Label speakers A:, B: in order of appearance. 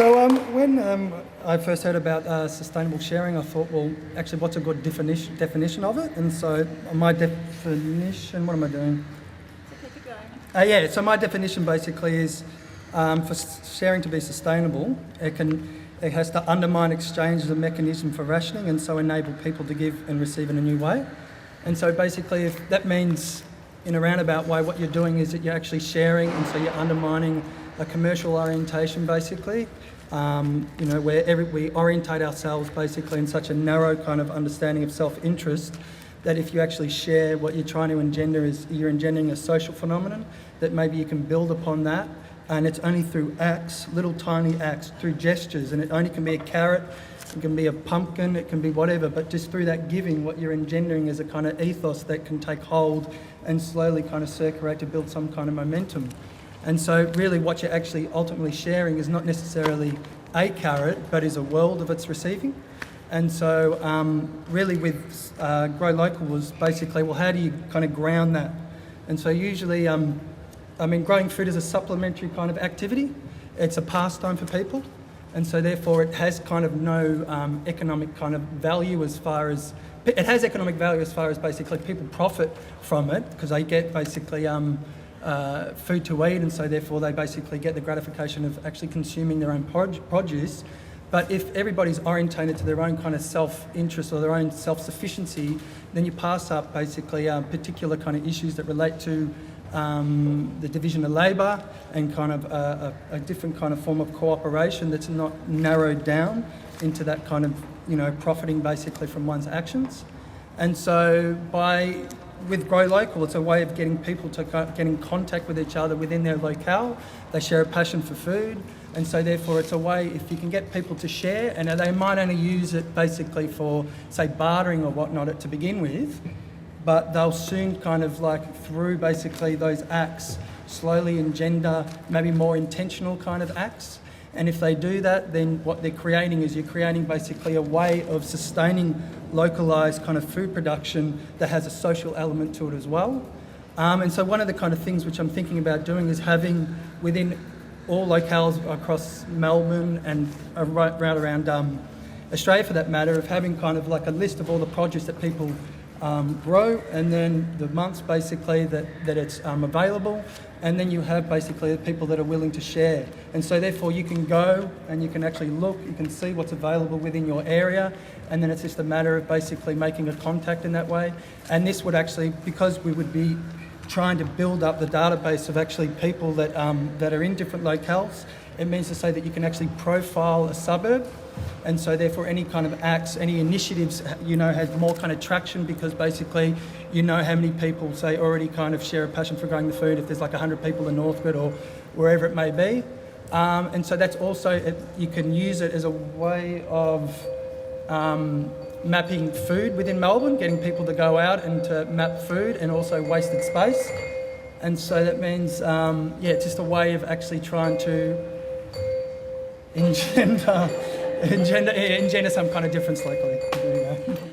A: When I first heard about sustainable sharing, I thought, well, actually, what's a good definition of it? And so my definition, what am I doing?
B: Keep it going.
A: So my definition basically is for sharing to be sustainable, it has to undermine exchange as a mechanism for rationing and so enable people to give and receive in a new way. And so basically, if that means in a roundabout way, what you're doing is that you're actually sharing, and so you're undermining a commercial orientation basically, where we orientate ourselves basically in such a narrow kind of understanding of self-interest that if you actually share, what you're trying to engender is you're engendering a social phenomenon that maybe you can build upon that, and it's only through acts, little tiny acts, through gestures, and it only can be a carrot, it can be a pumpkin, it can be whatever, but just through that giving, what you're engendering is a kind of ethos that can take hold and slowly kind of circulate to build some kind of momentum. And so really what you're actually ultimately sharing is not necessarily a carrot, but is a world of its receiving. And so really with Grow Local was basically, well, how do you kind of ground that? And so usually, growing food is a supplementary kind of activity. It's a pastime for people. And so therefore it has kind of no economic kind of value as far as, it has economic value as far as basically people profit from it because they get basically food to eat, and so therefore they basically get the gratification of actually consuming their own produce. But if everybody's orientated to their own kind of self-interest or their own self-sufficiency, then you pass up basically particular kind of issues that relate to the division of labour and kind of a different kind of form of cooperation that's not narrowed down into that kind of, profiting basically from one's actions. And so with Grow Local, it's a way of getting people to get in contact with each other within their locale. They share a passion for food, and so therefore it's a way, if you can get people to share, and they might only use it basically for, say, bartering or whatnot to begin with, but they'll soon kind of through basically those acts slowly engender maybe more intentional kind of acts. And if they do that, then what they're creating is you're creating basically a way of sustaining localised kind of food production that has a social element to it as well. And so one of the kind of things which I'm thinking about doing is having within all locales across Melbourne and right around Australia for that matter, of having kind of like a list of all the produce that people grow, and then the months basically that it's available, and then you have basically the people that are willing to share. And so therefore you can go and you can actually look, you can see what's available within your area, and then it's just a matter of basically making a contact in that way. And this would actually, because we would be trying to build up the database of actually people that are in different locales, it means to say that you can actually profile a suburb. And so therefore any kind of acts, any initiatives, has more kind of traction because basically how many people, say, already kind of share a passion for growing the food if there's like 100 people in Northcote or wherever it may be. And so that's also, you can use it as a way of mapping food within Melbourne, getting people to go out and to map food and also wasted space. And so that means, it's just a way of actually trying to engender some kind of difference locally. There you go.